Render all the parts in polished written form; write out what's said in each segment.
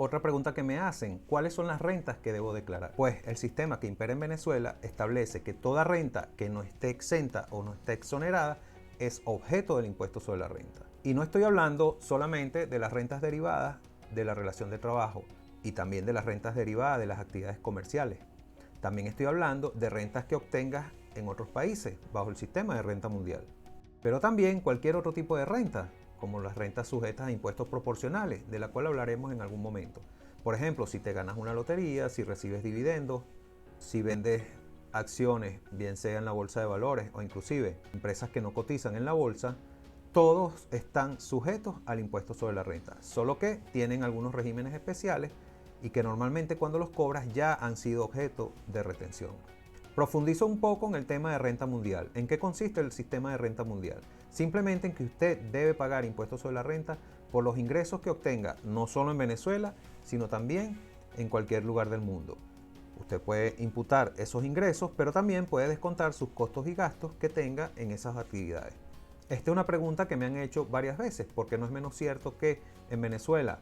Otra pregunta que me hacen, ¿cuáles son las rentas que debo declarar? Pues el sistema que impera en Venezuela establece que toda renta que no esté exenta o no esté exonerada es objeto del impuesto sobre la renta. Y no estoy hablando solamente de las rentas derivadas de la relación de trabajo y también de las rentas derivadas de las actividades comerciales. También estoy hablando de rentas que obtengas en otros países bajo el sistema de renta mundial. Pero también cualquier otro tipo de renta, como las rentas sujetas a impuestos proporcionales, de la cual hablaremos en algún momento. Por ejemplo, si te ganas una lotería, si recibes dividendos, si vendes acciones, bien sea en la bolsa de valores o inclusive empresas que no cotizan en la bolsa, todos están sujetos al impuesto sobre la renta, solo que tienen algunos regímenes especiales y que normalmente cuando los cobras ya han sido objeto de retención. Profundizo un poco en el tema de renta mundial. ¿En qué consiste el sistema de renta mundial? Simplemente en que usted debe pagar impuestos sobre la renta por los ingresos que obtenga, no solo en Venezuela, sino también en cualquier lugar del mundo. Usted puede imputar esos ingresos, pero también puede descontar sus costos y gastos que tenga en esas actividades. Esta es una pregunta que me han hecho varias veces, porque no es menos cierto que en Venezuela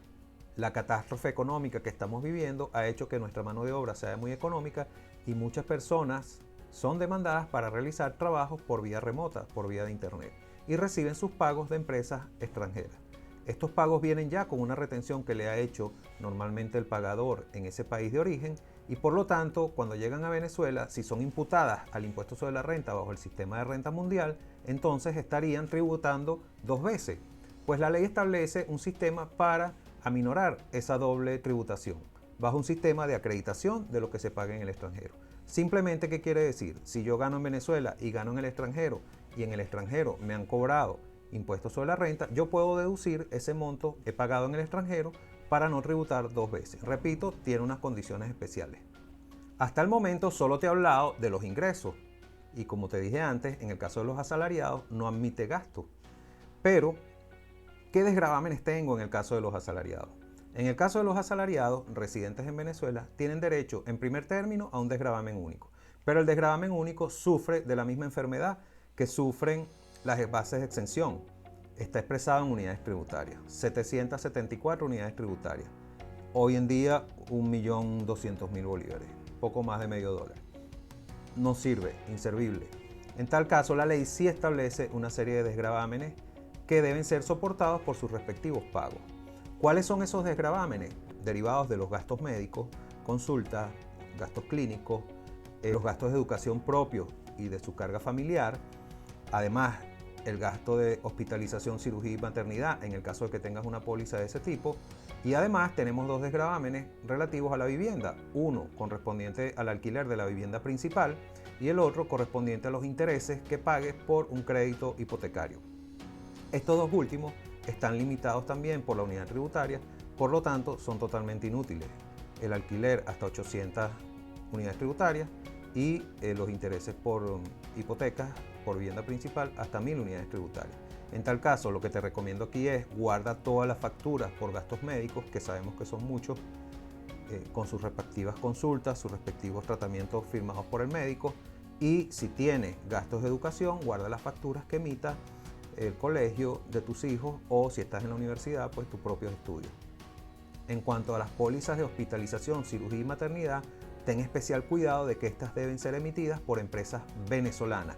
la catástrofe económica que estamos viviendo ha hecho que nuestra mano de obra sea muy económica y muchas personas son demandadas para realizar trabajos por vía remota, por vía de internet, y reciben sus pagos de empresas extranjeras. Estos pagos vienen ya con una retención que le ha hecho normalmente el pagador en ese país de origen y por lo tanto cuando llegan a Venezuela, si son imputadas al impuesto sobre la renta bajo el sistema de renta mundial, entonces estarían tributando dos veces, pues la ley establece un sistema para aminorar esa doble tributación bajo un sistema de acreditación de lo que se paga en el extranjero. Simplemente, ¿qué quiere decir? Si yo gano en Venezuela y gano en el extranjero y en el extranjero me han cobrado impuestos sobre la renta, yo puedo deducir ese monto he pagado en el extranjero para no tributar dos veces. Repito, tiene unas condiciones especiales. Hasta el momento solo te he hablado de los ingresos y como te dije antes, en el caso de los asalariados no admite gasto. Pero ¿qué desgravámenes tengo en el caso de los asalariados? En el caso de los asalariados residentes en Venezuela tienen derecho en primer término a un desgravamen único, pero el desgravamen único sufre de la misma enfermedad que sufren las bases de exención. Está expresado en unidades tributarias, 774 unidades tributarias. Hoy en día 1.200.000 bolívares, poco más de medio dólar. No sirve, inservible. En tal caso, la ley sí establece una serie de desgravámenes que deben ser soportados por sus respectivos pagos. ¿Cuáles son esos desgravámenes? Derivados de los gastos médicos, consultas, gastos clínicos, los gastos de educación propios y de su carga familiar, además el gasto de hospitalización, cirugía y maternidad en el caso de que tengas una póliza de ese tipo, y además tenemos dos desgravámenes relativos a la vivienda, uno correspondiente al alquiler de la vivienda principal y el otro correspondiente a los intereses que pagues por un crédito hipotecario. Estos dos últimos están limitados también por la unidad tributaria, por lo tanto son totalmente inútiles. El alquiler hasta 800 unidades tributarias y los intereses por hipotecas por vivienda principal hasta 1000 unidades tributarias. En tal caso, lo que te recomiendo aquí es guarda todas las facturas por gastos médicos, que sabemos que son muchos, con sus respectivas consultas, sus respectivos tratamientos firmados por el médico, y si tienes gastos de educación, guarda las facturas que emita el colegio de tus hijos o si estás en la universidad, pues tus propios estudios. En cuanto a las pólizas de hospitalización, cirugía y maternidad, ten especial cuidado de que estas deben ser emitidas por empresas venezolanas,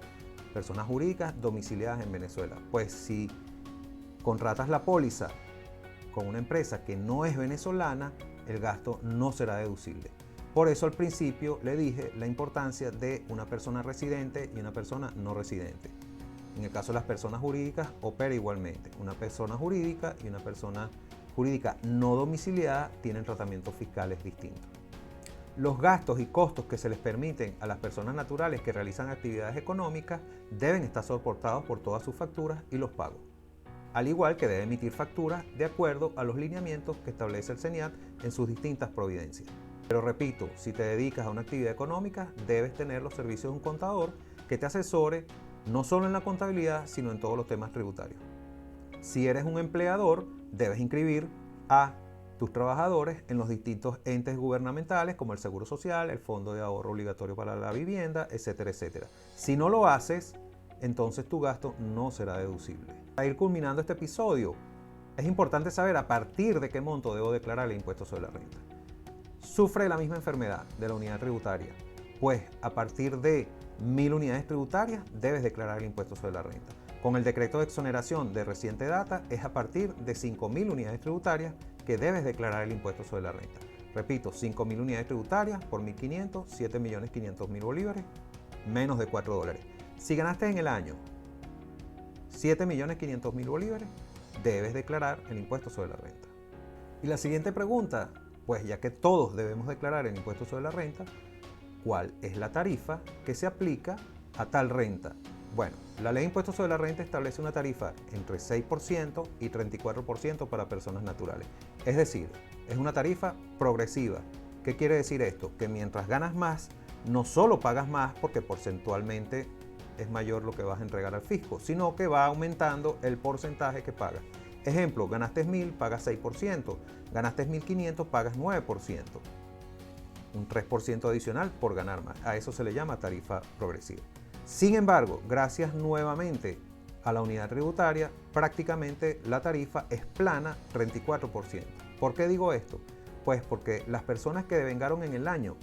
personas jurídicas domiciliadas en Venezuela. Pues si contratas la póliza con una empresa que no es venezolana, el gasto no será deducible. Por eso al principio le dije la importancia de una persona residente y una persona no residente. En el caso de las personas jurídicas, opera igualmente. Una persona jurídica y una persona jurídica no domiciliada tienen tratamientos fiscales distintos. Los gastos y costos que se les permiten a las personas naturales que realizan actividades económicas deben estar soportados por todas sus facturas y los pagos. Al igual que debe emitir facturas de acuerdo a los lineamientos que establece el CENIAT en sus distintas providencias. Pero repito, si te dedicas a una actividad económica, debes tener los servicios de un contador que te asesore no solo en la contabilidad, sino en todos los temas tributarios. Si eres un empleador, debes inscribir a tus trabajadores en los distintos entes gubernamentales como el Seguro Social, el Fondo de Ahorro Obligatorio para la Vivienda, etcétera, etcétera. Si no lo haces, entonces tu gasto no será deducible. Para ir culminando este episodio, Es importante saber a partir de qué monto debo declarar el impuesto sobre la renta. Sufre la misma enfermedad de la unidad tributaria, pues a partir de 1000 unidades tributarias debes declarar el impuesto sobre la renta. Con el decreto de exoneración de reciente data es a partir de 5000 unidades tributarias que debes declarar el impuesto sobre la renta. Repito, 5000 unidades tributarias por 1500, 7.500.000 bolívares, menos de $4. Si ganaste en el año 7.500.000 bolívares, debes declarar el impuesto sobre la renta. Y la siguiente pregunta, pues ya que todos debemos declarar el impuesto sobre la renta, ¿cuál es la tarifa que se aplica a tal renta? Bueno, la ley de impuesto sobre la renta establece una tarifa entre 6% y 34% para personas naturales. Es decir, es una tarifa progresiva. ¿Qué quiere decir esto? Que mientras ganas más, no solo pagas más porque porcentualmente es mayor lo que vas a entregar al fisco, sino que va aumentando el porcentaje que pagas. Ejemplo, ganaste 1000, pagas 6%, ganaste 1500, pagas 9%. Un 3% adicional por ganar más. A eso se le llama tarifa progresiva. Sin embargo, gracias nuevamente a la unidad tributaria, prácticamente la tarifa es plana 34%. ¿Por qué digo esto? Pues porque las personas que devengaron en el año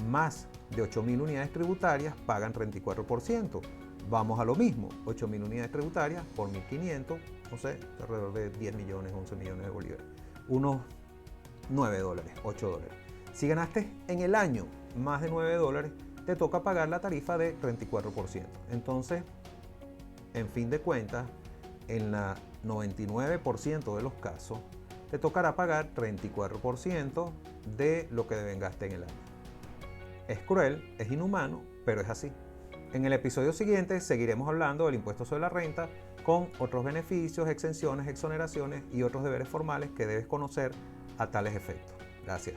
más de 8000 unidades tributarias pagan 34%. Vamos a lo mismo, 8000 unidades tributarias por 1500, no sé, alrededor de 10 millones, 11 millones de bolívares. Unos $9, $8. Si ganaste en el año más de $9, te toca pagar la tarifa de 34%. Entonces, en fin de cuentas, en la 99% de los casos, te tocará pagar 34% de lo que devengaste en el año. Es cruel, es inhumano, pero es así. En el episodio siguiente seguiremos hablando del impuesto sobre la renta con otros beneficios, exenciones, exoneraciones y otros deberes formales que debes conocer a tales efectos. Gracias.